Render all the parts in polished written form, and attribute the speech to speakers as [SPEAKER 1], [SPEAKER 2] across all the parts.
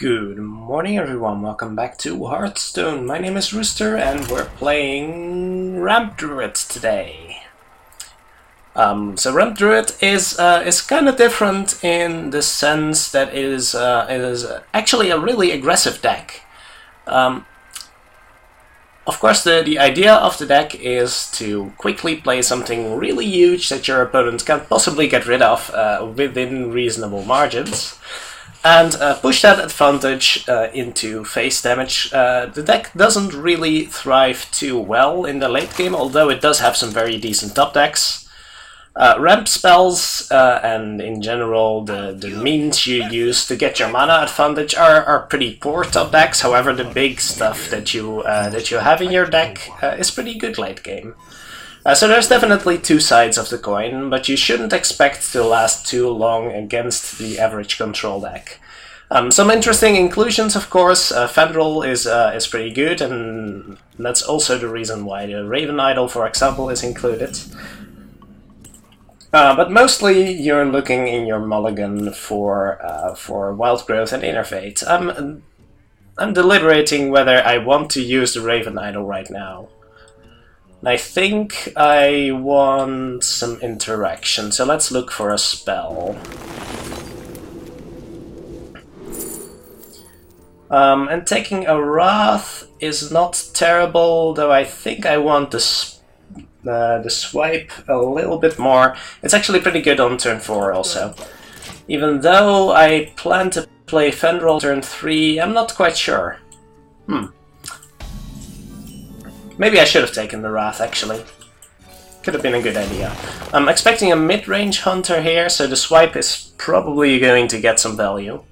[SPEAKER 1] Good morning everyone, welcome back to Hearthstone. My name is Rooster and we're playing Ramp Druid today. So Ramp Druid is kind of different in the sense that it is actually a really aggressive deck. Of course the idea of the deck is to quickly play something really huge that your opponent can't possibly get rid of within reasonable margins. And push that advantage into face damage. The deck doesn't really thrive too well in the late game, although it does have some very decent top decks. Ramp spells and in general the means you use to get your mana advantage are pretty poor top decks. However, the big stuff that you have in your deck is pretty good late game. So there's definitely two sides of the coin, but you shouldn't expect to last too long against the average control deck. Some interesting inclusions, of course. Fandral is pretty good, and that's also the reason why the Raven Idol, for example, is included. But mostly you're looking in your mulligan for Wild Growth and Innervate. I'm deliberating whether I want to use the Raven Idol right now. I think I want some interaction, so let's look for a spell. And taking a Wrath is not terrible, though I think I want the swipe a little bit more. It's actually pretty good on turn 4 also. Even though I plan to play Fandral turn 3, I'm not quite sure. Maybe I should have taken the Wrath, actually. Could have been a good idea. I'm expecting a Midrange Hunter here, so the swipe is probably going to get some value.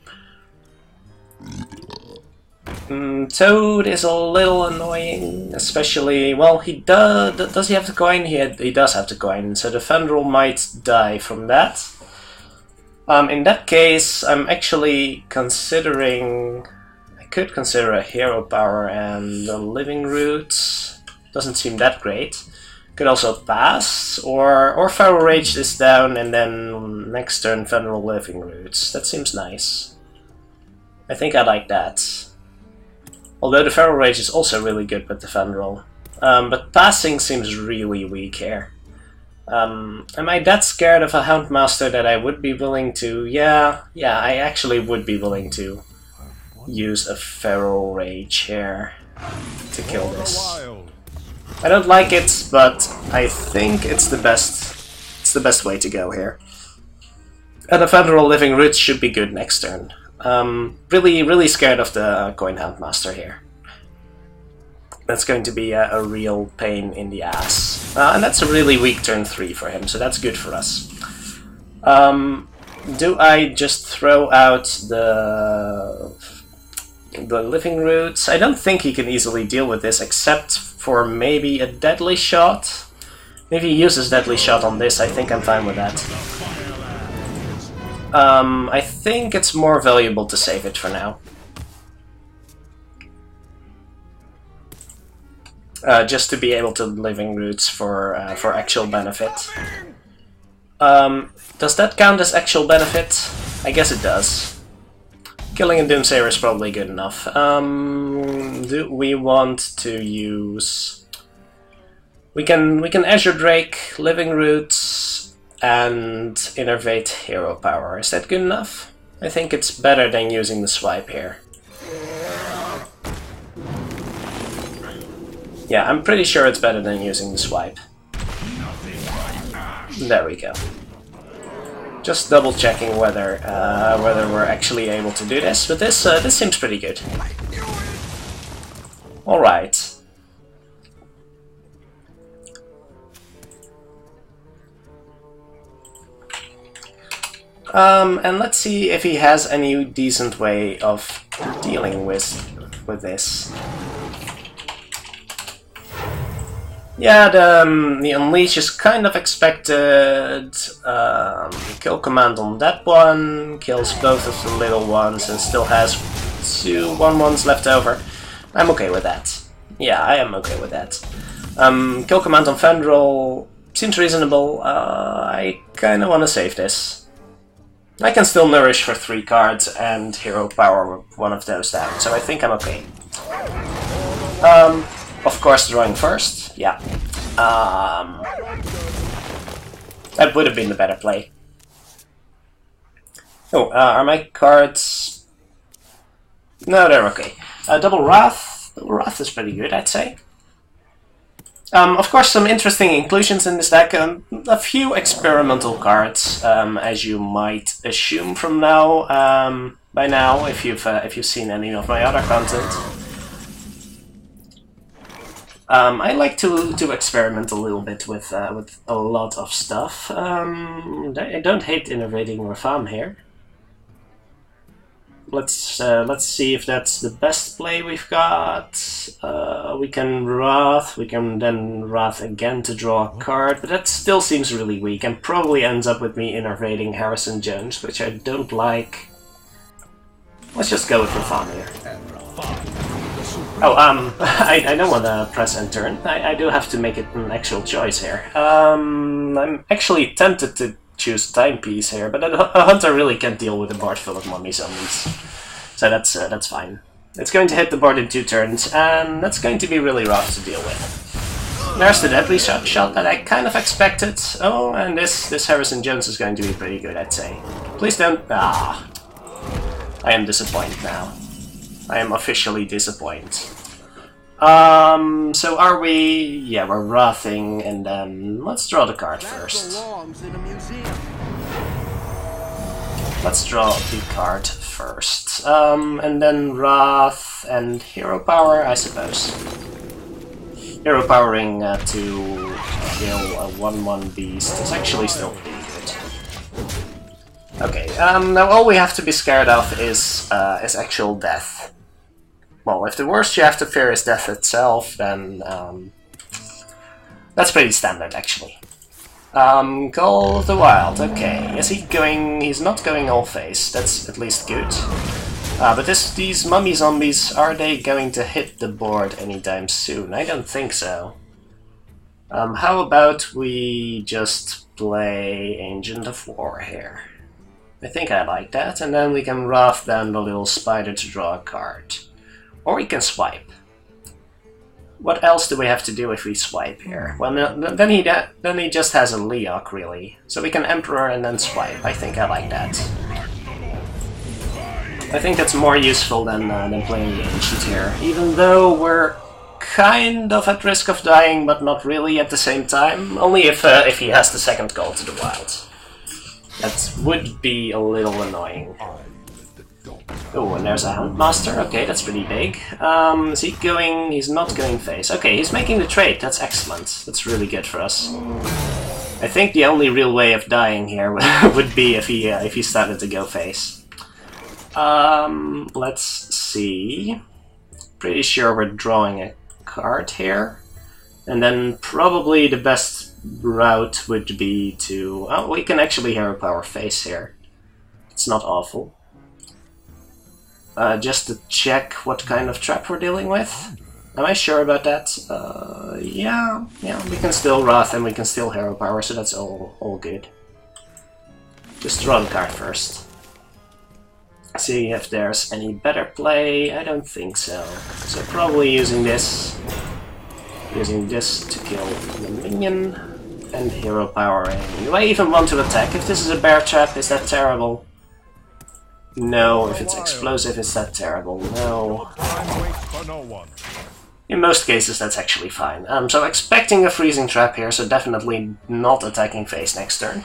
[SPEAKER 1] Toad is a little annoying, especially... well, he does he have the coin? He does have the coin, so the Fandral might die from that. In that case, I'm actually considering... I could consider a Hero Power and a Living Roots. Doesn't seem that great. Could also pass, or Feral Rage this down and then next turn Fandral Living Roots. That seems nice. I think I like that. Although the Feral Rage is also really good with the Fandral. But passing seems really weak here. Am I that scared of a Houndmaster that I would be willing to... Yeah, I actually would be willing to use a Feral Rage here to kill this. I don't like it, but I think it's the best way to go here. And a Fandral Living Roots should be good next turn. Really scared of the Coin Houndmaster here. That's going to be a real pain in the ass. And that's a really weak turn 3 for him, so that's good for us. Do I just throw out the Living Roots? I don't think he can easily deal with this, except for maybe a Deadly Shot. Maybe he uses Deadly Shot on this, I think I'm fine with that. I think it's more valuable to save it for now. Just to be able to Living Roots for actual benefit. Does that count as actual benefit? I guess it does. Killing a Doomsayer is probably good enough. Do we want to use... We can Azure Drake, Living Roots, and Innervate Hero Power. Is that good enough? I think it's better than using the swipe here. Yeah, I'm pretty sure it's better than using the swipe. There we go. Just double checking whether we're actually able to do this, but this seems pretty good. All right. And let's see if he has any decent way of dealing with this. Yeah, the Unleash is kind of expected. Kill command on that one, kills both of the little ones and still has 2 1/1s left over. I'm okay with that. Yeah, I am okay with that. Kill command on Fandral seems reasonable. I kind of want to save this. I can still nourish for 3 cards and hero power one of those down, so I think I'm okay. Of course, drawing first, yeah. That would have been the better play. Oh, are my cards... No, they're okay. Double Wrath. Double Wrath is pretty good, I'd say. Of course, some interesting inclusions in this deck. A few experimental cards, as you might assume from now, by now, if you've seen any of my other content. I like to experiment a little bit with a lot of stuff. I don't hate innovating or farm here. Let's see if that's the best play we've got. We can Wrath, we can then Wrath again to draw a card, but that still seems really weak and probably ends up with me innervating Harrison Jones, which I don't like. Let's just go with the farm here. Oh, I don't want to press end turn. I do have to make it an actual choice here. I'm actually tempted to choose Timepiece here, but a Hunter really can't deal with a board full of mummy zombies. So that's fine. It's going to hit the board in 2 turns, and that's going to be really rough to deal with. There's the deadly shot that I kind of expected. Oh, and this Harrison Jones is going to be pretty good, I'd say. Please don't... Ah. I am disappointed now. I am officially disappointed. So are we... Yeah, we're Wrathing, and then let's draw the card first. Let's draw the card first. And then Wrath and Hero Power, I suppose. Hero Powering to kill a 1/1 beast is actually still pretty good. Okay, now all we have to be scared of is actual death. Well, if the worst you have to fear is death itself, then that's pretty standard, actually. Call of the Wild, okay. Is he going... He's not going all face, that's at least good. But these mummy zombies, are they going to hit the board anytime soon? I don't think so. How about we just play Agent of War here? I think I like that, and then we can Wrath down the little spider to draw a card. Or we can swipe. What else do we have to do if we swipe here? Well, no, then he just has a Leok, really. So we can Emperor and then swipe. I think I like that. I think that's more useful than playing the Ancient here. Even though we're kind of at risk of dying, but not really at the same time. Only if he has the second Call to the Wild. That would be a little annoying. Oh, and there's a Houndmaster. Okay, that's pretty big. Is he going... He's not going face. Okay, he's making the trade. That's excellent. That's really good for us. I think the only real way of dying here would be if he started to go face. Let's see. Pretty sure we're drawing a card here. And then probably the best route would be to... Oh, we can actually Hero Power face here. It's not awful. Just to check what kind of trap we're dealing with. Am I sure about that? Yeah, we can still Wrath and we can still Hero Power, so that's all good. Just draw the card first. See if there's any better play. I don't think so. So probably using this. Using this to kill the minion. And Hero Powering. Do I even want to attack? If this is a bear trap, is that terrible? No, if it's explosive, is that terrible? No. In most cases, that's actually fine. So expecting a freezing trap here, so definitely not attacking face next turn.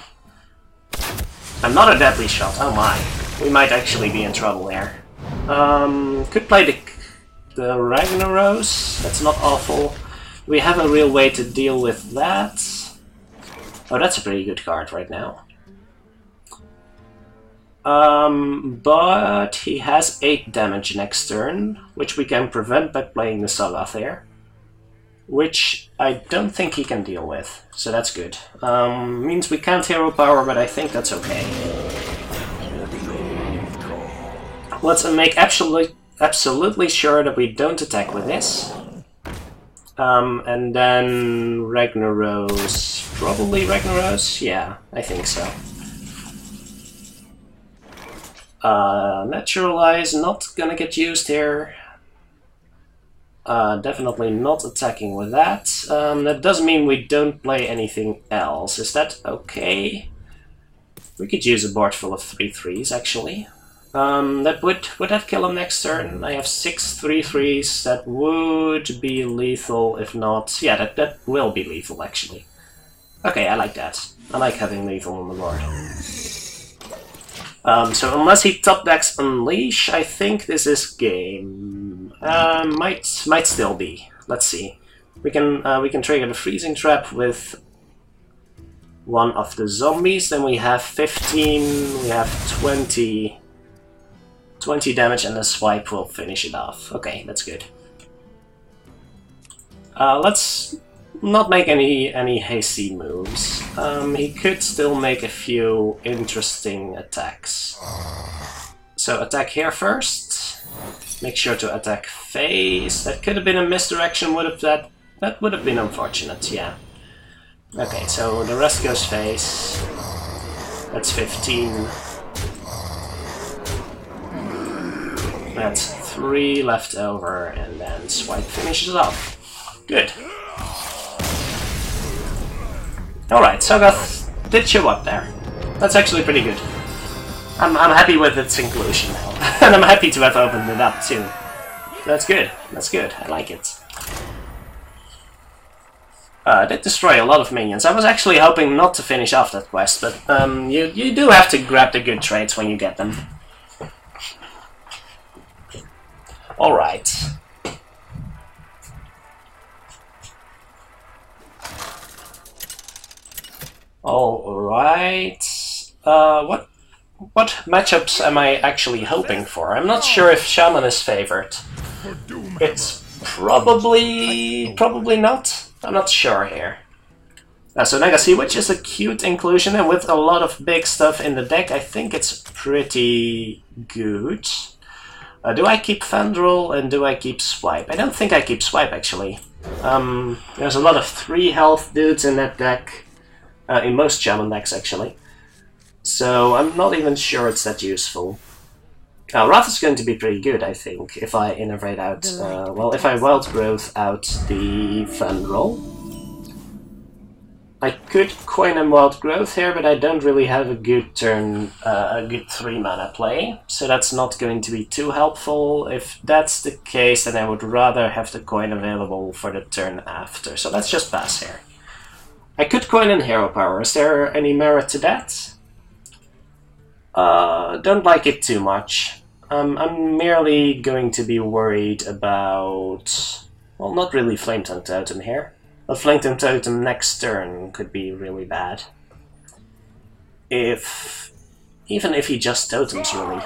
[SPEAKER 1] And not a deadly shot, oh my. We might actually be in trouble here. Could play the Ragnaros, that's not awful. We have a real way to deal with that. Oh, that's a pretty good card right now. But he has 8 damage next turn, which we can prevent by playing the Sagath here. Which I don't think he can deal with, so that's good. Means we can't Hero Power, but I think that's okay. Let's make absolutely sure that we don't attack with this. And then Ragnaros... Probably Ragnaros? Yeah, I think so. Naturalize, not gonna get used here. Definitely not attacking with that. That doesn't mean we don't play anything else. Is that okay? We could use a board full of 3/3s, actually. That would that kill him next turn? I have 6 3/3s. That would be lethal, if not... Yeah, that will be lethal, actually. Okay, I like that. I like having lethal on the board. So unless he top decks Unleash, I think this is game. Might still be. Let's see. We can trigger the freezing trap with one of the zombies. Then we have 15. We have 20 damage, and the swipe will finish it off. Okay, that's good. Let's not make any hasty moves. He could still make a few interesting attacks. So attack here first. Make sure to attack face. That could have been a misdirection. That would have been unfortunate. Yeah. Okay, so the rest goes face. That's 15. That's 3 left over, and then swipe finishes off. Good. Alright, Sagoth did show up there. That's actually pretty good. I'm happy with its inclusion now. And I'm happy to have opened it up too. That's good. That's good. I like it. Did destroy a lot of minions. I was actually hoping not to finish off that quest, but you do have to grab the good traits when you get them. Alright. Alright. What matchups am I actually hoping for? I'm not sure if Shaman is favored. It's probably not. I'm not sure here. So Legacy, which is a cute inclusion, and with a lot of big stuff in the deck, I think it's pretty good. Do I keep Fandral and do I keep Swipe? I don't think I keep Swipe, actually. There's a lot of 3 health dudes in that deck. In most Shaman decks, actually. So I'm not even sure it's that useful. Wrath is going to be pretty good, I think, if I innovate out... well, if I Wild Growth out the Fandral. I could coin and Wild Growth here, but I don't really have a good turn, a good 3-mana play, so that's not going to be too helpful. If that's the case, then I would rather have the coin available for the turn after, so let's just pass here. I could coin in Hero Power. Is there any merit to that? Don't like it too much. I'm merely going to be worried about... well, not really Flame Tongue Totem here. A Flame Tongue Totem next turn could be really bad. Even if he just totems, really.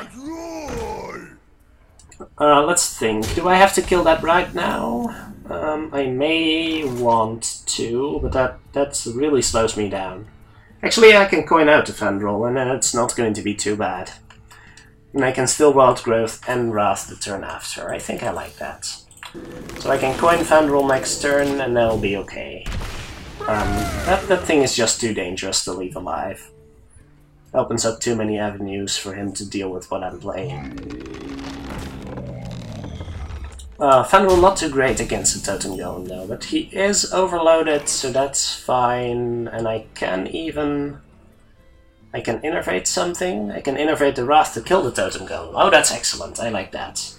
[SPEAKER 1] Let's think. Do I have to kill that right now? I may want to, but that really slows me down. Actually, I can coin out the Fandral, and then it's not going to be too bad. And I can still Wild Growth and Wrath the turn after. I think I like that. So I can coin Fandral next turn, and that'll be okay. That thing is just too dangerous to leave alive. Opens up too many avenues for him to deal with what I'm playing. Fandral not too great against the Totem Golem though, but he is overloaded, so that's fine. And I can innervate something. I can innervate the Wrath to kill the Totem Golem. Oh, that's excellent. I like that.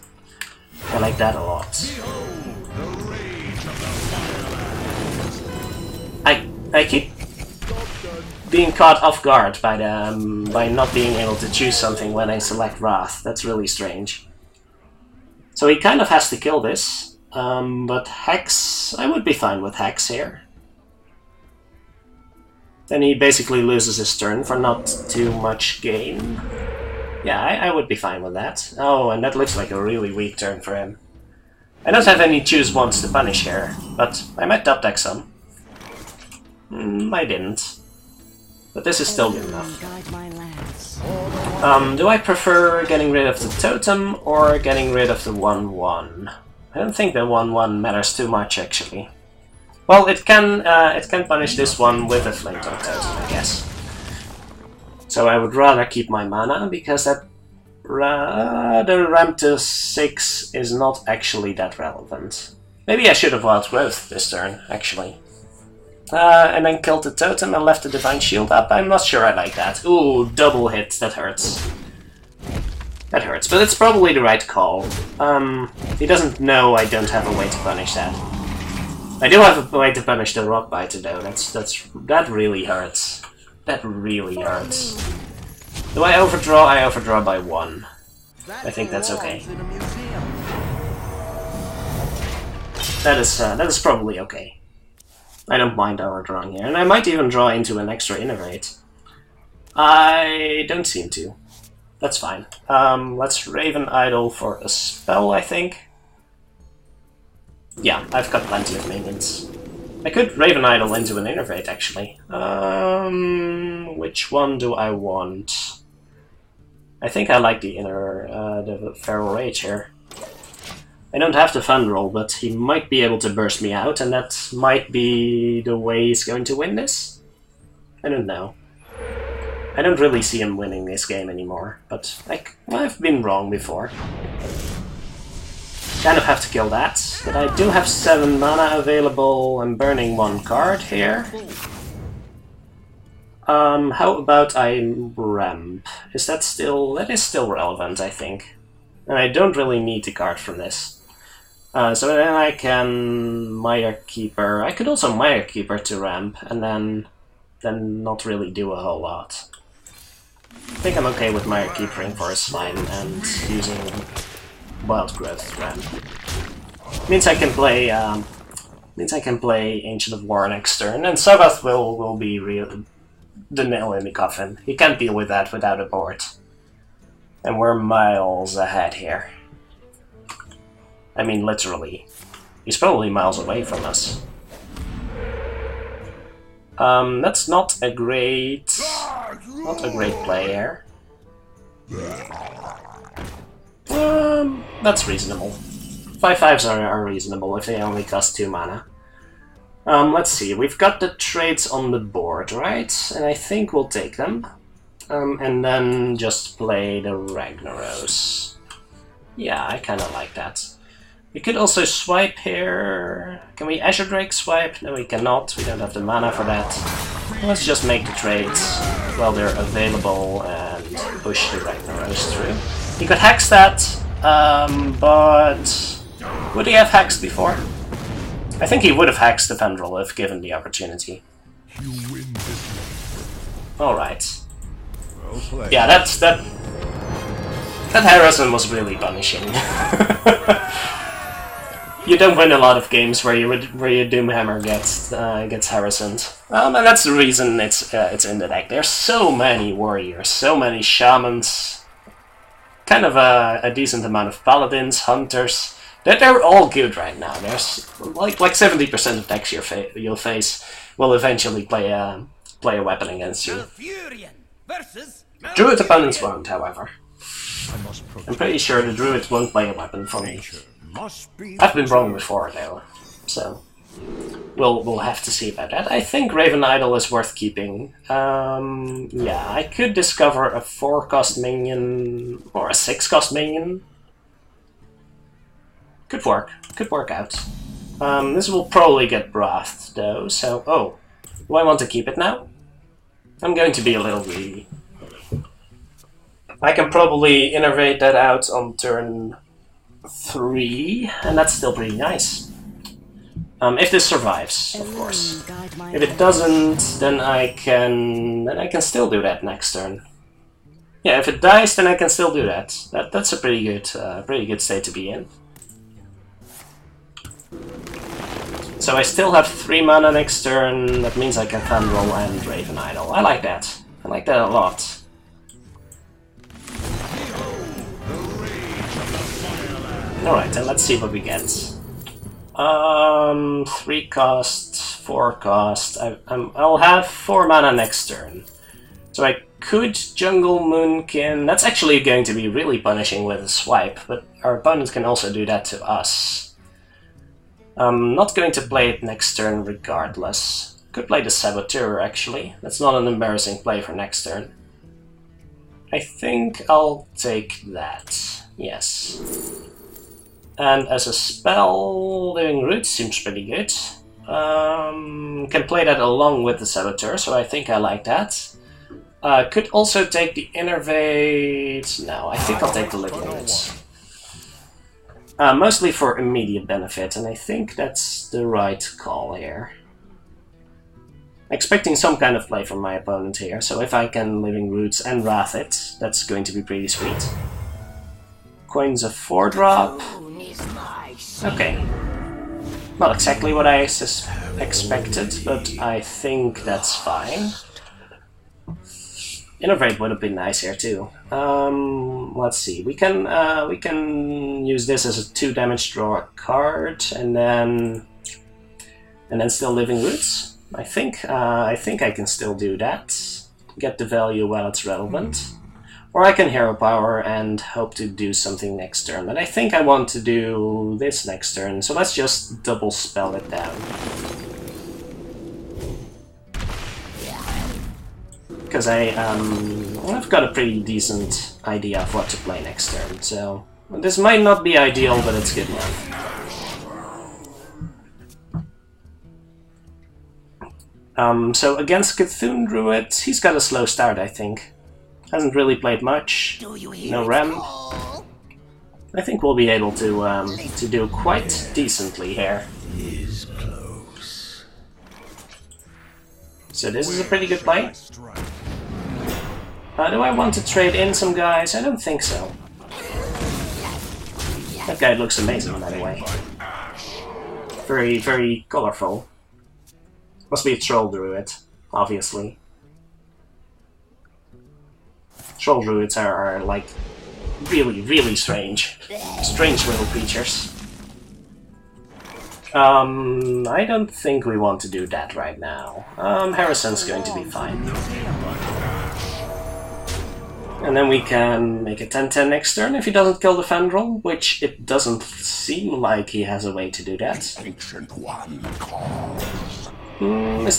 [SPEAKER 1] I like that a lot. I keep being caught off guard by not being able to choose something when I select Wrath. That's really strange. So he kind of has to kill this, but Hex... I would be fine with Hex here. Then he basically loses his turn for not too much gain. Yeah, I would be fine with that. Oh, and that looks like a really weak turn for him. I don't have any choose ones to punish here, but I might top deck some. I didn't. But this is still good enough. Do I prefer getting rid of the totem or getting rid of the 1/1? I don't think the 1/1 matters too much, actually. Well, it can punish this one with a Flame Tongue Totem, I guess. So I would rather keep my mana, because that The ramp to 6 is not actually that relevant. Maybe I should have wild growth this turn, actually. And then killed the totem and left the divine shield up. I'm not sure I like that. Ooh, double hit, that hurts. That hurts, but it's probably the right call. He doesn't know I don't have a way to punish that. I do have a way to punish the rock biter though. That really hurts. That really hurts. Do I overdraw? I overdraw by 1. I think that's okay. That is probably okay. I don't mind overdrawing here, and I might even draw into an extra innervate. I don't seem to. That's fine. Let's Raven Idol for a spell, I think. Yeah, I've got plenty of minions. I could Raven Idol into an innervate, actually. Which one do I want? I think I like the the Feral Rage here. I don't have the fun roll, but he might be able to burst me out, and that might be the way he's going to win this? I don't know. I don't really see him winning this game anymore, but I've been wrong before. Kind of have to kill that, but I do have 7 mana available. I'm burning 1 card here. How about I ramp? That is still relevant, I think. And I don't really need the card from this. So then I can Mire Keeper. I could also Mire Keeper to ramp, and then not really do a whole lot. I think I'm okay with Mire Keepering for a slime and using Wild Growth to ramp. Means I can play Ancient of War next turn, and Savath will be the nail in the coffin. He can't deal with that without a board. And we're miles ahead here. I mean, literally. He's probably miles away from us. That's not a great play here. That's reasonable. 5/5s are reasonable if they only cost 2 mana. Let's see, we've got the trades on the board, right? And I think we'll take them. And then just play the Ragnaros. Yeah, I kinda like that. We could also swipe here. Can we Azure Drake swipe? No, we cannot. We don't have the mana for that. Let's just make the trades while they're available and push the Ragnaros through. He could hex that, but would he have hexed before? I think he would have hexed the Pendrel if given the opportunity. Alright. Yeah, that Harrison was really punishing. You don't win a lot of games where your Doomhammer gets Harrisoned. And that's the reason it's in the deck. There's so many warriors, so many shamans, kind of a decent amount of paladins, hunters. They're all good right now. There's like 70% of decks you'll face will eventually play a weapon against you. Druid opponents won't, however. I'm pretty sure the Druids won't play a weapon for me. I've been wrong before, though, so we'll have to see about that. I think Raven Idol is worth keeping. Yeah, I could discover a 4-cost minion or a 6-cost minion. Could work out. This will probably get breathed, though, so... Oh, do I want to keep it now? I'm going to be a little greedy. I can probably innervate that out on turn 3, and that's still pretty nice. If this survives, of course. If it doesn't, then I can still do that next turn. Yeah, if it dies, then I can still do that. That's a pretty good state to be in. So I still have 3 mana next turn. That means I can Fandral and Raven Idol. I like that. I like that a lot. Alright, then let's see what we get. 3 cost, 4 cost. I'll have 4 mana next turn. So I could Jungle Moonkin. That's actually going to be really punishing with a swipe, but our opponent can also do that to us. I'm not going to play it next turn regardless. Could play the Saboteur, actually. That's not an embarrassing play for next turn. I think I'll take that. Yes. And as a spell, Living Root seems pretty good. Can play that along with the Saboteur, so I think I like that. Could also take the Innervate. No, I think I'll take the Living Roots. Mostly for immediate benefit, and I think that's the right call here. Expecting some kind of play from my opponent here, so if I can Living Roots and Wrath it, that's going to be pretty sweet. Coin's a 4-drop. Okay. Not exactly what I expected, but I think that's fine. Innervate would have been nice here too. Let's see. We can use this as a 2 damage, draw a card, and then still Living Roots. I think I can still do that. Get the value while it's relevant. Or I can Hero Power and hope to do something next turn. But I think I want to do this next turn, so let's just double spell it down. Because I've got a pretty decent idea of what to play next turn, so this might not be ideal, but it's good enough. So against Cthulhu Druid, he's got a slow start, I think. Hasn't really played much. No ramp. I think we'll be able to do quite decently here. So this is a pretty good play. Do I want to trade in some guys? I don't think so. That guy looks amazing, by the way. Very, very colorful. Must be a Troll Druid, obviously. Troll Druids are like really, really strange. Strange little creatures. I don't think we want to do that right now. Harrison's going to be fine. And then we can make a 10-10 next turn if he doesn't kill the Fandral, which it doesn't seem like he has a way to do that. Is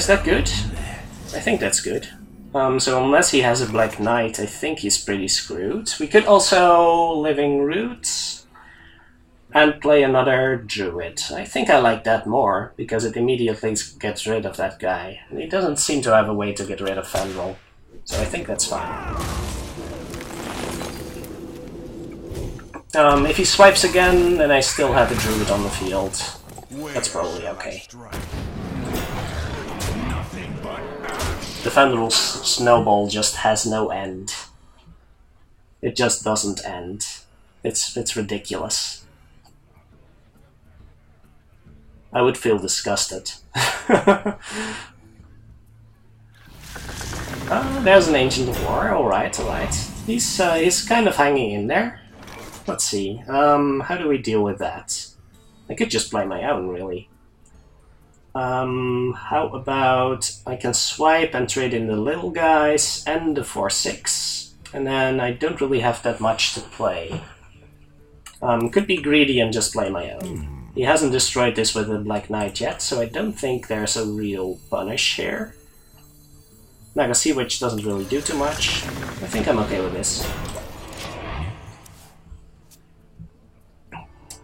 [SPEAKER 1] that good? I think that's good. So unless he has a Black Knight, I think he's pretty screwed. We could also Living Root and play another Druid. I think I like that more, because it immediately gets rid of that guy. And he doesn't seem to have a way to get rid of Fandral. So I think that's fine. If he swipes again, then I still have a Druid on the field. That's probably okay. The Fandral snowball just has no end. It just doesn't end. It's ridiculous. I would feel disgusted. There's an Ancient of War. Alright, alright. He's kind of hanging in there. Let's see. How do we deal with that? I could just play my own, really. How about I can swipe and trade in the little guys and the 4/6, and then I don't really have that much to play. Could be greedy and just play my own. He hasn't destroyed this with a Black Knight yet, so I don't think there's a real punish here. Naga Sea Witch doesn't really do too much. I think I'm okay with this.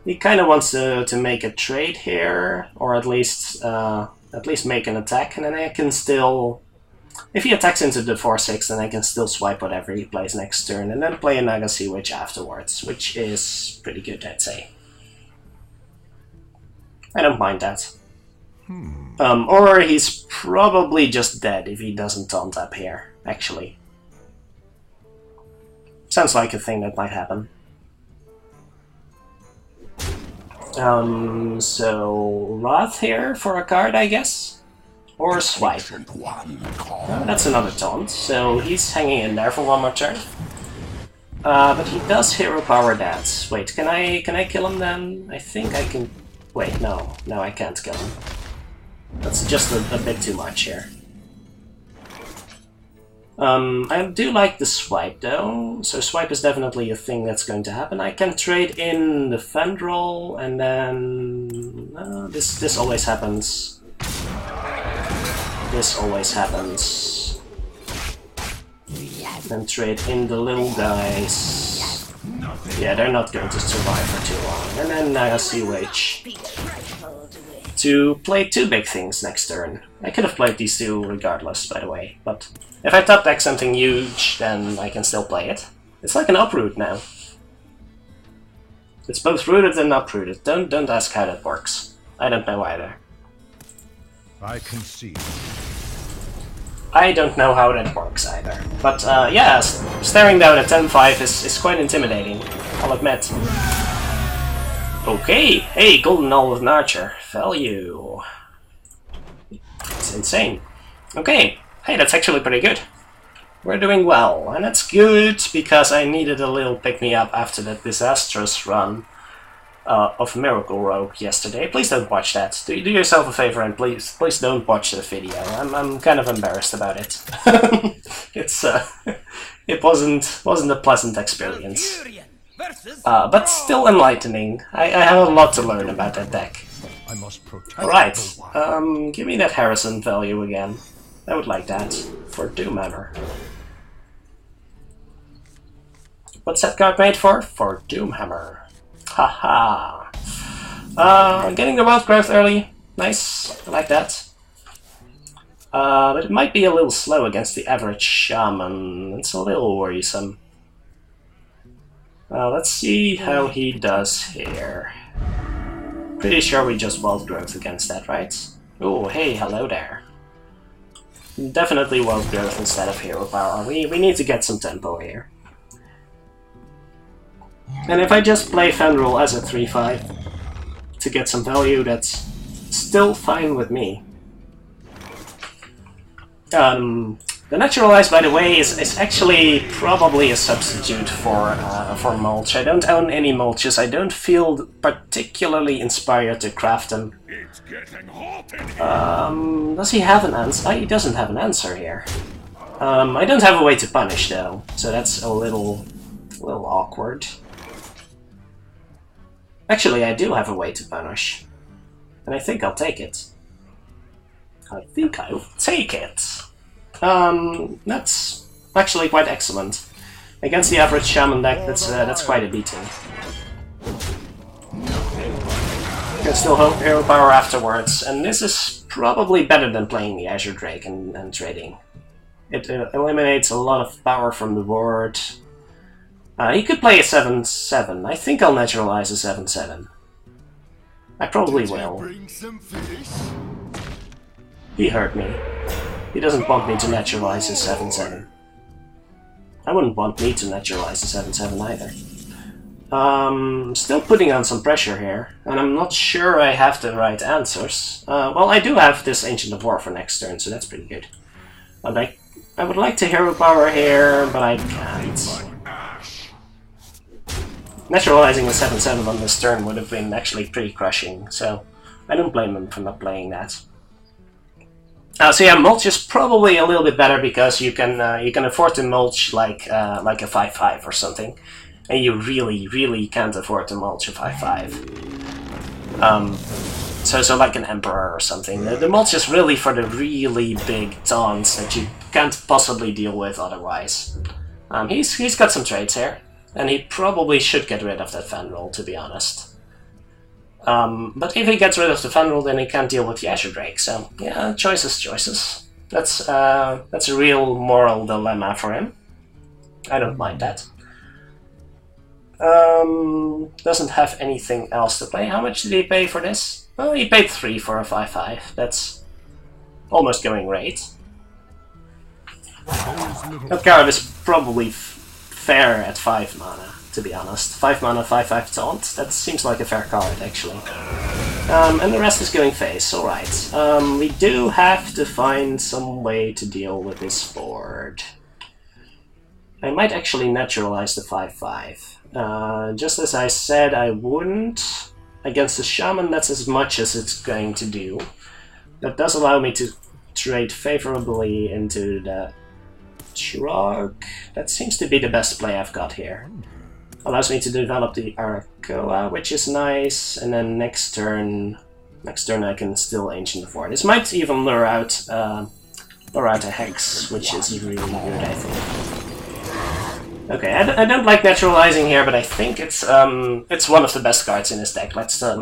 [SPEAKER 1] He kind of wants to make a trade here, or at least make an attack, and then I can still... If he attacks into the 4/6, then I can still swipe whatever he plays next turn, and then play a Naga Sea Witch afterwards, which is pretty good, I'd say. I don't mind that. Or he's probably just dead if he doesn't taunt up here, actually. Sounds like a thing that might happen. So Wrath here for a card, I guess? Or swipe. Oh, that's another taunt, so he's hanging in there for one more turn. But he does Hero Power that. Wait, can I kill him then? I think I can... Wait, no, I can't kill him. That's just a bit too much here. I do like the swipe though, so swipe is definitely a thing that's going to happen. I can trade in the Fandral, and then... this always happens. This always happens. and trade in the little guys. Yeah, they're not going to survive for too long. And then I CUH to play 2 big things next turn. I could have played these 2 regardless, by the way, but if I top deck something huge, then I can still play it. It's like an uproot now. It's both rooted and uprooted. Don't ask how that works. I don't know either.
[SPEAKER 2] I concede.
[SPEAKER 1] I don't know how that works either. But yeah, staring down at 10-5 is quite intimidating, I'll admit. Okay, hey, Golden Olive and Archer. Value. It's insane. Okay, hey, that's actually pretty good. We're doing well, and that's good because I needed a little pick-me-up after that disastrous run of Miracle Rogue yesterday. Please don't watch that. Do yourself a favor and please don't watch the video. I'm kind of embarrassed about it. It wasn't a pleasant experience. But still enlightening. I have a lot to learn about that deck. Alright, give me that Harrison value again. I would like that for Doomhammer. What's that card made for? For Doomhammer. Haha. Getting the Wild Growth early. Nice. I like that. But it might be a little slow against the average Shaman. It's a little worrisome. Let's see how he does here. Pretty sure we just Wild Growth against that, right? Oh, hey, hello there. Definitely Wild Growth instead of Hero Power. We need to get some tempo here. And if I just play Fenrir as a 3-5 to get some value, that's still fine with me. The Naturalize, by the way, is actually probably a substitute for mulch. I don't own any mulches. I don't feel particularly inspired to craft them. Does he have an answer? He doesn't have an answer here. I don't have a way to punish though, so that's a little awkward. Actually, I do have a way to punish, and I think I'll take it. I think I'll take it. That's actually quite excellent. Against the average Shaman deck, that's quite a beating. You can still hope Hero Power afterwards, and this is probably better than playing the Azure Drake and trading. It eliminates a lot of power from the board. He could play a 7-7. I think I'll naturalize a 7-7. I probably will. He hurt me. He doesn't want me to naturalize a 7-7. I wouldn't want me to naturalize a 7-7 either. Still putting on some pressure here, and I'm not sure I have the right answers. Well, I do have this Ancient of War for next turn, so that's pretty good. But I would like to Hero Power here, but I can't. Naturalizing a 7-7 on this turn would have been actually pretty crushing, so I don't blame him for not playing that. So yeah, mulch is probably a little bit better because you can afford to mulch like a 5-5 or something, and you really can't afford to mulch a 5-5. So like an Emperor or something. The mulch is really for the really big taunts that you can't possibly deal with otherwise. He's got some traits here, and he probably should get rid of that Fenrir, to be honest. But if he gets rid of the Fenrir, then he can't deal with the Azure Drake, so yeah, choices. That's a real moral dilemma for him. I don't mind that. Doesn't have anything else to play. How much did he pay for this? Well, he paid 3 for a 5-5. That's almost going rate. That card is probably fair at 5 mana. To be honest. 5 mana, 5-5 taunt. That seems like a fair card, actually. And the rest is going face, alright. We do have to find some way to deal with this board. I might actually naturalize the 5-5. Just as I said I wouldn't. Against the Shaman, that's as much as it's going to do. That does allow me to trade favorably into the Shrug. That seems to be the best play I've got here. Allows me to develop the Arakoa, which is nice, and then next turn I can still Ancient of War. This might even lure out a Hex, which is really good, I think. Okay, I don't like Naturalizing here, but I think it's one of the best cards in his deck. Let's not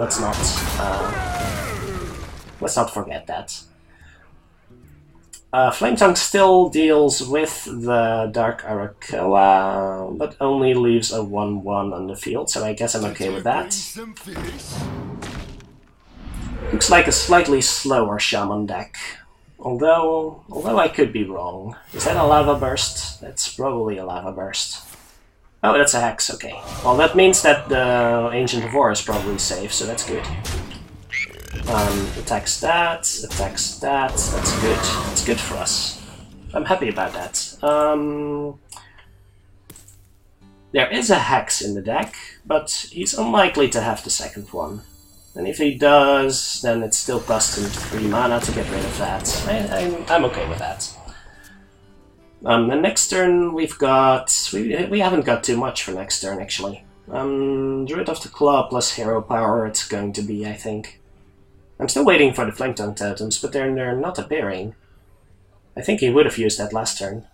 [SPEAKER 1] forget that. Flametongue still deals with the Dark Arakoa, but only leaves a 1/1 on the field, so I guess I'm okay with that. Looks like a slightly slower Shaman deck. Although I could be wrong. Is that a Lava Burst? That's probably a Lava Burst. Oh, that's a Hex, okay. Well, that means that the Ancient of War is probably safe, so that's good. Attacks that, that's good. It's good for us. I'm happy about that. There is a Hex in the deck, but he's unlikely to have the second one. And if he does, then it still costs him 3 mana to get rid of that. I'm okay with that. The next turn we've got... We haven't got too much for next turn, actually. Druid of the Claw plus Hero Power it's going to be, I think. I'm still waiting for the Flametongue Totems, but they're not appearing. I think he would have used that last turn.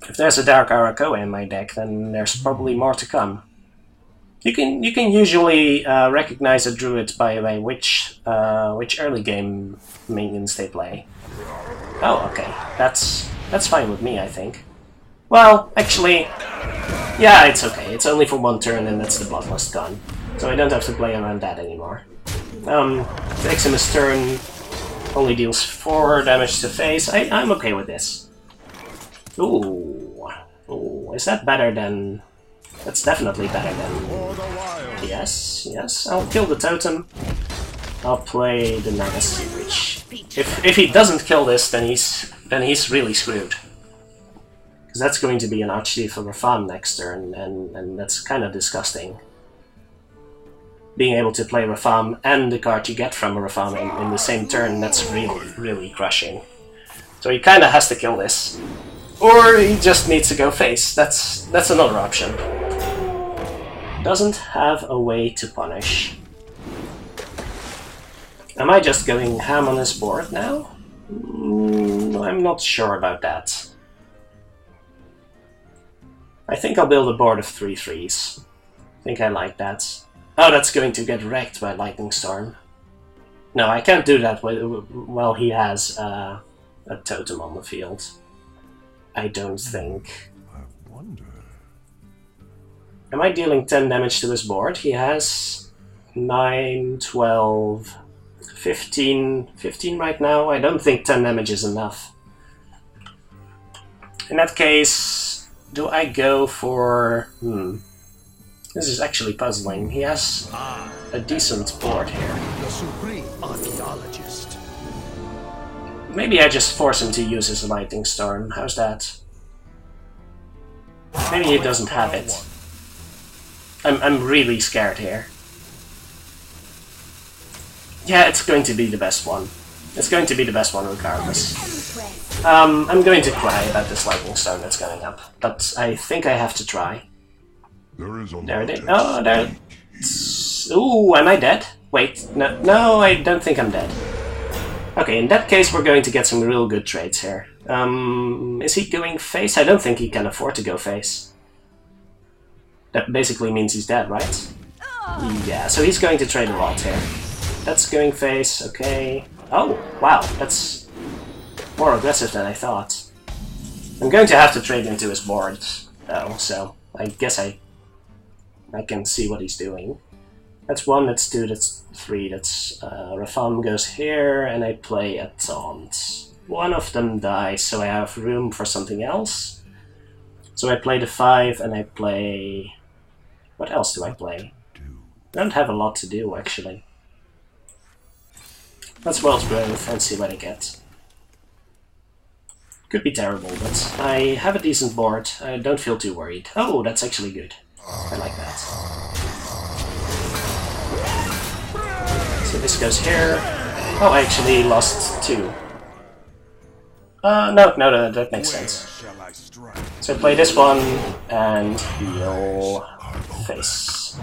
[SPEAKER 1] If there's a Dark Arakoa in my deck, then there's probably more to come. You can usually recognize a Druid by which early game minions they play. Oh, okay. That's fine with me, I think. Well, actually, yeah, it's okay. It's only for 1 turn, and that's the Bloodlust gone, so I don't have to play around that anymore. Takes him his turn, only deals 4 damage to face. I'm okay with this. Ooh, is that better than? That's definitely better than... Yes, I'll kill the totem. I'll play the Naga Sea Witch. If he doesn't kill this, then he's really screwed. Because that's going to be an Archdeep for Rafam next turn, and that's kind of disgusting. Being able to play Rafam and the card you get from a Rafam in the same turn, that's really crushing. So he kind of has to kill this. Or he just needs to go face. That's another option. Doesn't have a way to punish. Am I just going ham on his board now? I'm not sure about that. I think I'll build a board of 3/3s. I think I like that. Oh, that's going to get wrecked by Lightning Storm. No, I can't do that while he has a totem on the field. I don't think.
[SPEAKER 2] I wonder.
[SPEAKER 1] Am I dealing 10 damage to his board? He has 9, 12, 15 right now. I don't think 10 damage is enough. In that case, do I go for... This is actually puzzling. He has a decent board here.
[SPEAKER 2] The Supreme Archaeologist.
[SPEAKER 1] Maybe I just force him to use his Lightning Storm. How's that? Maybe he doesn't have it. I'm really scared here. Yeah, it's going to be the best one. It's going to be the best one regardless. I'm going to cry about this Lightning Storm that's going up, but I think I have to try. There it is. Oh, there. Ooh, am I dead? Wait, no, I don't think I'm dead. Okay, in that case we're going to get some real good trades here. Is he going face? I don't think he can afford to go face. That basically means he's dead, right? Yeah, so he's going to trade a lot here. That's going face, okay. Oh, wow, that's more aggressive than I thought. I'm going to have to trade into his board, though, so I guess I can see what he's doing. That's 1, that's 2, that's 3, that's... Rafam goes here, and I play a taunt. One of them dies, so I have room for something else. So I play the 5, and I play... What else do I play? I don't have a lot to do, actually. Let's World's Growth and see what I get. Could be terrible, but I have a decent board. I don't feel too worried. Oh, that's actually good. I like that. So this goes here. Oh, I actually lost 2. No, that makes sense. So I play this one and heal face.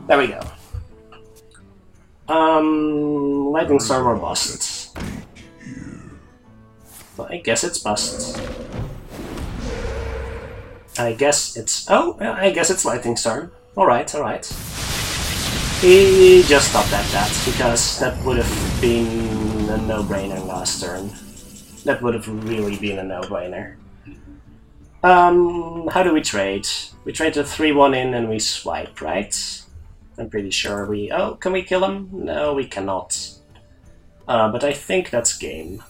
[SPEAKER 1] There we go. Lightning Storm or bust. Well, I guess it's bust. I guess it's... Oh, I guess it's Lightning Storm. Alright, alright. He just stopped at that, because that would have been a no-brainer last turn. That would have really been a no-brainer. How do we trade? We trade a 3-1 in and we swipe, right? I'm pretty sure we... Oh, can we kill him? No, we cannot. But I think that's game.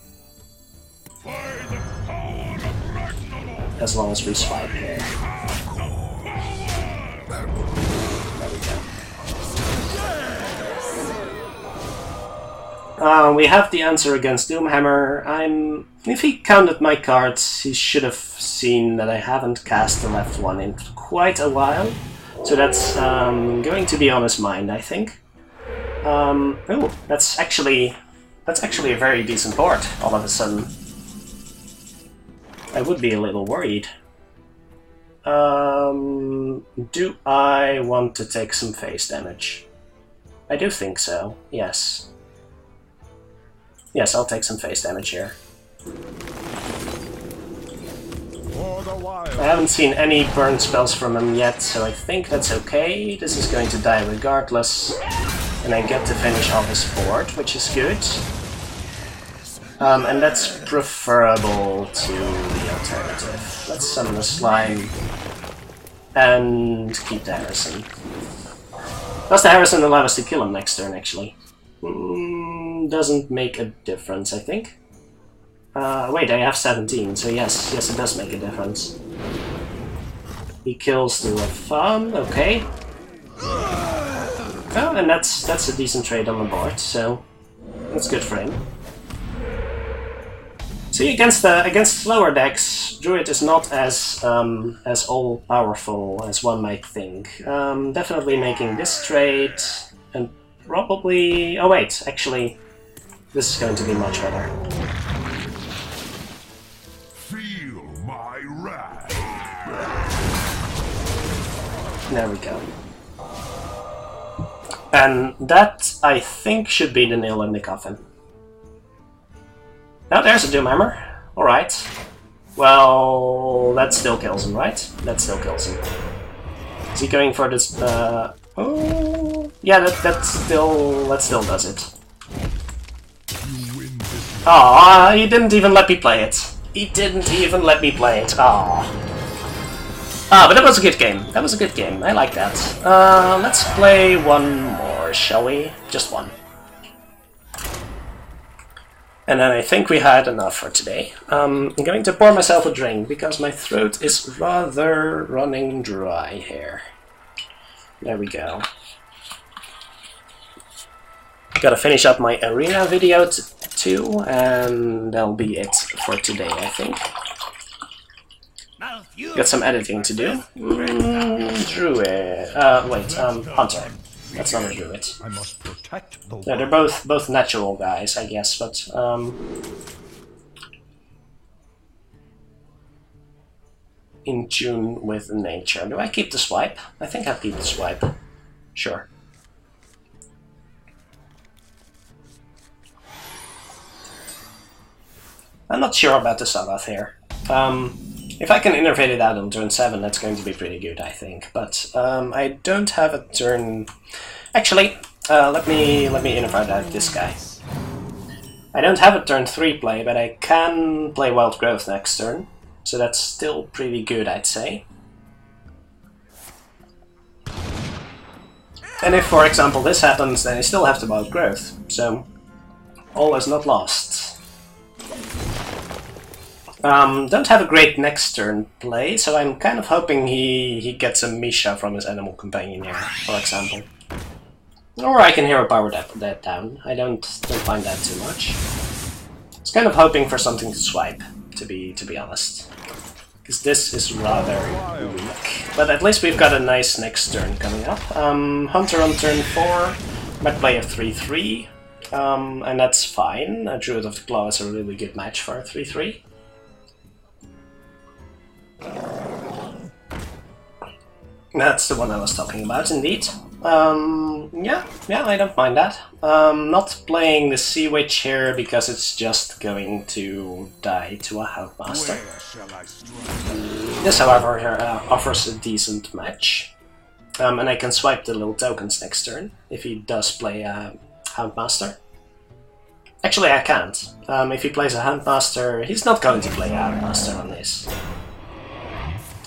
[SPEAKER 1] As long as we swipe here. There we go. We have the answer against Doomhammer. If he counted my cards, he should have seen that I haven't cast the left one in quite a while. So that's going to be on his mind, I think. Oh, that's actually a very decent board, all of a sudden. I would be a little worried. Do I want to take some face damage? I do think so, yes. Yes, I'll take some face damage here. I haven't seen any burn spells from him yet, so I think that's okay. This is going to die regardless. And I get to finish off his board, which is good. And that's preferable to the alternative. Let's summon a slime and keep the Harrison. Does the Harrison allow us to kill him next turn, actually? Doesn't make a difference, I think. Wait, I have 17, so yes, it does make a difference. He kills the Lefam, okay. Oh, and that's a decent trade on the board, so that's good for him. See, against slower decks, Druid is not as all-powerful as one might think. Definitely making this trade, and probably... Oh wait, actually, this is going to be much better.
[SPEAKER 2] Feel my wrath.
[SPEAKER 1] There we go. And that, I think, should be the nail in the coffin. Now there's a Doomhammer. Alright. Well, that still kills him, right? That still kills him. Is he going for this, Oh... Yeah, that still does it. Aw, he didn't even let me play it. He didn't even let me play it. Aw. But that was a good game. That was a good game. I like that. Let's play one more, shall we? Just one. And then I think we had enough for today. I'm going to pour myself a drink, because my throat is rather running dry here. There we go. Gotta finish up my arena video too, and that'll be it for today, I think. Got some editing to do. Druid. Wait, Hunter. That's not a Druid.
[SPEAKER 2] I must protect the
[SPEAKER 1] Yeah, they're both natural guys, I guess, but in tune with nature. Do I keep the swipe? I think I'll keep the swipe. Sure. I'm not sure about the Sabbath here. If I can innervate it out on turn 7, that's going to be pretty good, I think. But I don't have a turn... Actually, let me innervate out this guy. I don't have a turn 3 play, but I can play Wild Growth next turn. So that's still pretty good, I'd say. And if, for example, this happens, then I still have the Wild Growth. So, all is not lost. Don't have a great next turn play, so I'm kind of hoping he gets a Misha from his animal companion here, for example. Or I can hero power that down. I don't find that too much. I was kind of hoping for something to swipe, to be honest. Because this is rather weak. But at least we've got a nice next turn coming up. Hunter on turn 4, might play a 3-3, and that's fine. A Druid of the Claw is a really good match for a 3-3. That's the one I was talking about, indeed. Yeah, I don't mind that. Not playing the Sea Witch here because it's just going to die to a Houndmaster. This, however, offers a decent match. And I can swipe the little tokens next turn, if he does play a Houndmaster. Actually, I can't. If he plays a Houndmaster, he's not going to play a Houndmaster on this.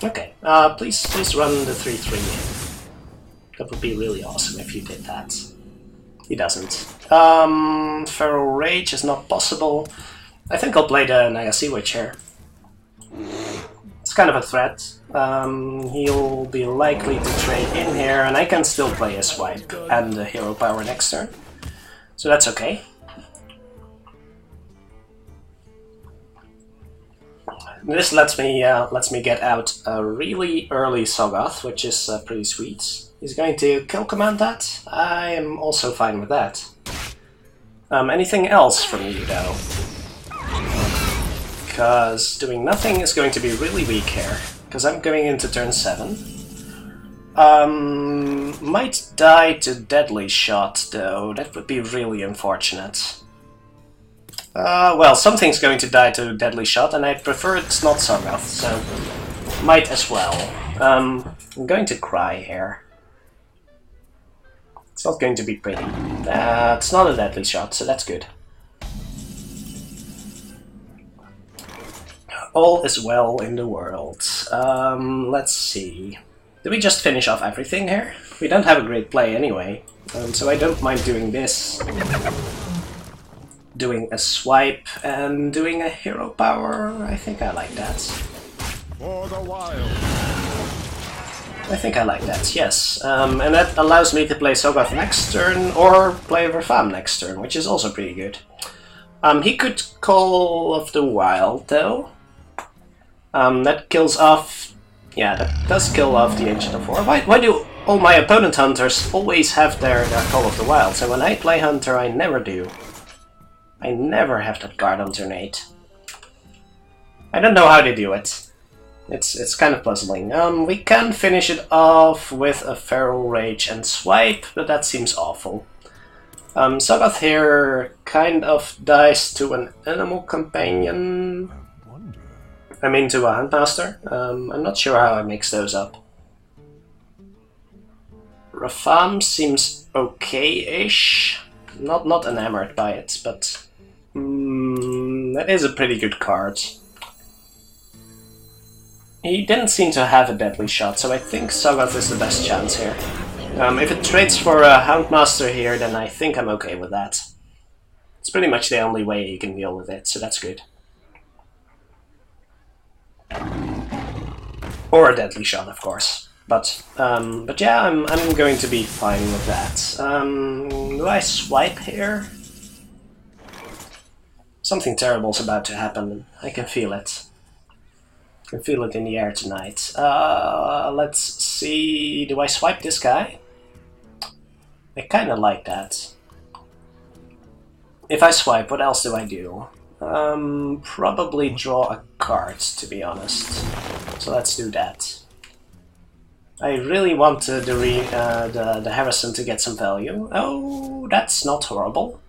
[SPEAKER 1] Okay, please run the 3/3. That would be really awesome if you did that. He doesn't. Feral Rage is not possible. I think I'll play the Naga Sea Witch here. It's kind of a threat. He'll be likely to trade in here, and I can still play a swipe and a hero power next turn. So that's okay. This lets me get out a really early Soggoth, which is pretty sweet. He's going to kill command that. I am also fine with that. Anything else from you though? Because doing nothing is going to be really weak here. Because I'm going into turn 7. Might die to Deadly Shot though. That would be really unfortunate. Well, something's going to die to Deadly Shot, and I prefer it's not Soggoth, so might as well. I'm going to cry here. It's not going to be pretty. It's not a Deadly Shot, so that's good. All is well in the world. Let's see. Did we just finish off everything here? We don't have a great play anyway, so I don't mind doing this. Doing a swipe and doing a hero power. I think I like that.
[SPEAKER 2] For the wild.
[SPEAKER 1] I think I like that, yes. And that allows me to play Soggoth next turn or play Rafam next turn, which is also pretty good. He could Call of the Wild though. That kills off... Yeah, that does kill off the Ancient of War. Why do all my opponent hunters always have their Call of the Wild? So when I play Hunter, I never do. I never have that card on turn 8. I don't know how they do it. It's kind of puzzling. We can finish it off with a Feral Rage and Swipe, but that seems awful. Soggoth here kind of dies to an Animal Companion. I mean to a Houndmaster. I'm not sure how I mix those up. Rafam seems okay-ish. Not enamored by it, but that is a pretty good card. He didn't seem to have a Deadly Shot, so I think Soggoth is the best chance here. If it trades for a Houndmaster here, then I think I'm okay with that. It's pretty much the only way you can deal with it, so that's good. Or a Deadly Shot, of course. But yeah, I'm going to be fine with that. Do I swipe here? Something terrible's about to happen. I can feel it. I can feel it in the air tonight. Let's see. Do I swipe this guy? I kind of like that. If I swipe, what else do I do? Probably draw a card, to be honest. So let's do that. I really want the Harrison to get some value. Oh, that's not horrible.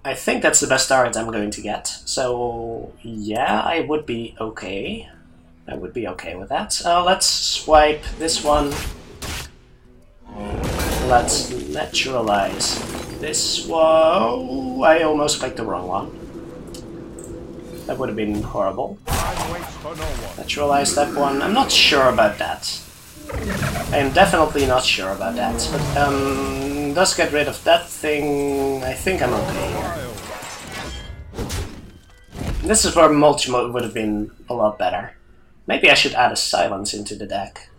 [SPEAKER 1] I think that's the best target I'm going to get. So yeah, I would be okay. I would be okay with that. Let's swipe this one. Let's naturalize this one. Oh, I almost picked the wrong one. That would have been horrible. Naturalize that one. I'm not sure about that. I am definitely not sure about that. But does get rid of that thing. I think I'm okay here. This is where multi-mode would have been a lot better. Maybe I should add a silence into the deck.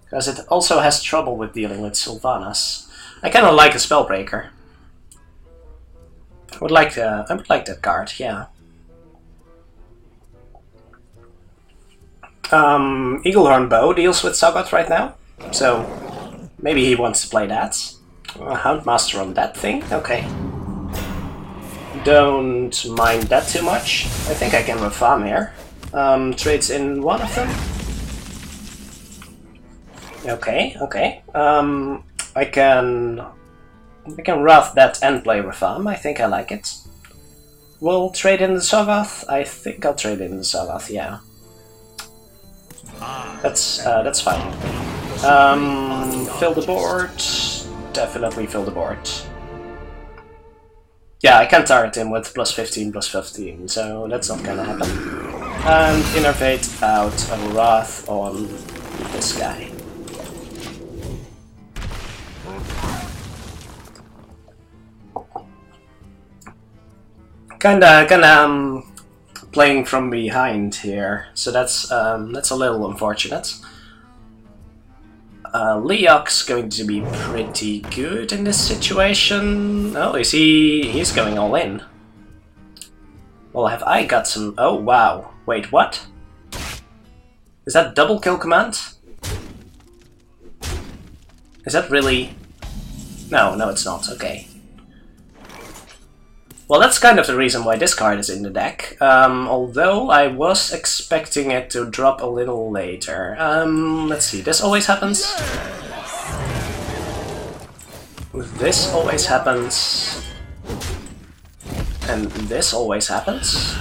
[SPEAKER 1] Because it also has trouble with dealing with Sylvanas. I kind of like a Spellbreaker. I would like that card, yeah. Eaglehorn Bow deals with Soggoth right now, so maybe he wants to play that. Houndmaster on that thing, okay. Don't mind that too much. I think I can Rafam here. Trades in one of them. Okay, okay. I can Wrath that and play Rafam. I think I like it. We'll trade in the Soggoth. I think I'll trade in the Soggoth, yeah. That's fine. Fill the board. Definitely fill the board. Yeah, I can target him with +15/+15, so that's not gonna happen. And innervate out a Wrath on this guy. Kinda playing from behind here, so that's a little unfortunate. Leok's going to be pretty good in this situation. Oh, is he? He's going all in. Well, have I got some? Oh wow! Wait, what? Is that double kill command? Is that really? No, it's not. Okay. Well, that's kind of the reason why this card is in the deck, although I was expecting it to drop a little later. Let's see, this always happens. This always happens. And this always happens.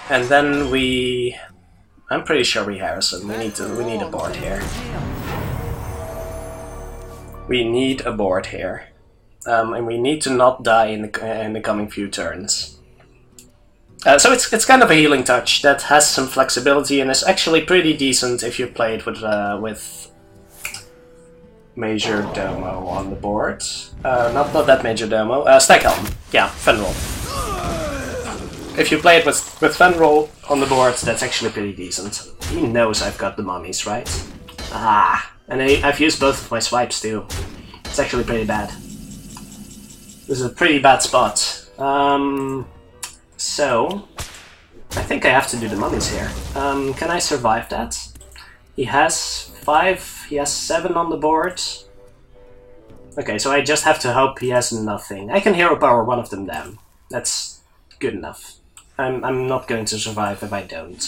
[SPEAKER 1] And then I'm pretty sure we Harrison. We need a board here. We need a board here. And we need to not die in the coming few turns. So it's kind of a healing touch that has some flexibility and is actually pretty decent if you play it with Major Domo on the board. Not that Major Domo. Stackhelm. Yeah, Fenril. If you play it with Fenril on the board, that's actually pretty decent. He knows I've got the mummies, right? Ah, and I've used both of my swipes too. It's actually pretty bad. This is a pretty bad spot. So I think I have to do the mummies here. Can I survive that? He has 5, he has 7 on the board. Okay, so I just have to hope he has nothing. I can hero power one of them down. That's good enough. I'm not going to survive if I don't.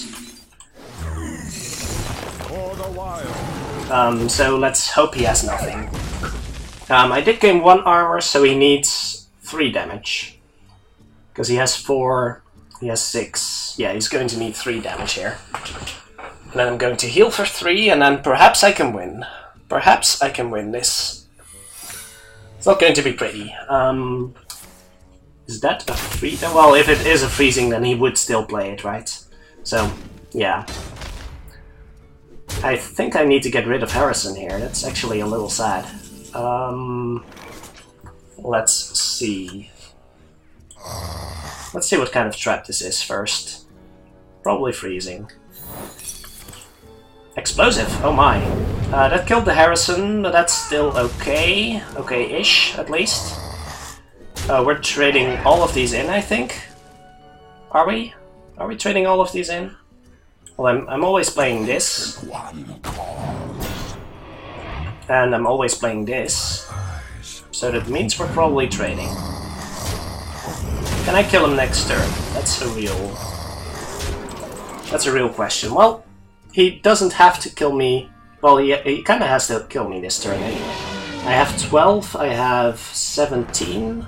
[SPEAKER 1] So let's hope he has nothing. I did gain 1 armor, so he needs 3 damage. Because he has 4, he has 6. Yeah, he's going to need 3 damage here. And then I'm going to heal for 3, and then perhaps I can win. Perhaps I can win this. It's not going to be pretty. Is that a freeze? Well, if it is a freezing, then he would still play it, right? So, yeah. I think I need to get rid of Harrison here. That's actually a little sad. Let's see. Let's see what kind of trap this is first. Probably freezing. Explosive, oh my. That killed the Harrison, but that's still okay. Okay-ish, at least. We're trading all of these in, I think. Are we? Are we trading all of these in? Well, I'm always playing this. And I'm always playing this. So that means we're probably trading. Can I kill him next turn? That's a real question. Well, he doesn't have to kill me. Well, he kind of has to kill me this turn anyway. I have 12, I have 17.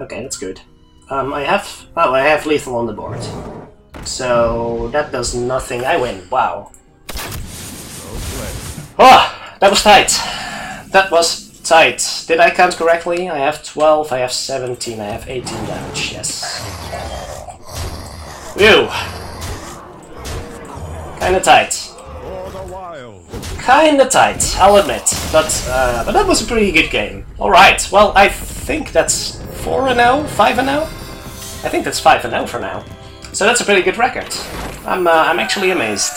[SPEAKER 1] Okay, that's good. I have lethal on the board. So that does nothing. I win. Wow. Oh, that was tight. That was tight. Did I count correctly? I have 12, I have 17, I have 18 damage. Yes. Ew. Kinda tight. Kinda tight, I'll admit. But that was a pretty good game. Alright, well, I think that's 4-0, 5-0? I think that's 5-0 for now. So that's a pretty good record. I'm actually amazed.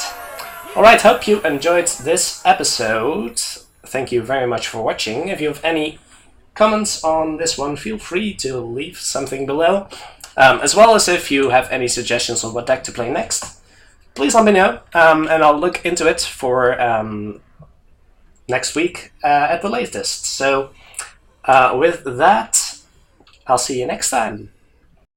[SPEAKER 1] Alright, hope you enjoyed this episode. Thank you very much for watching. If you have any comments on this one, feel free to leave something below. As well as if you have any suggestions on what deck to play next, please let me know, and I'll look into it for next week at the latest. So with that, I'll see you next time.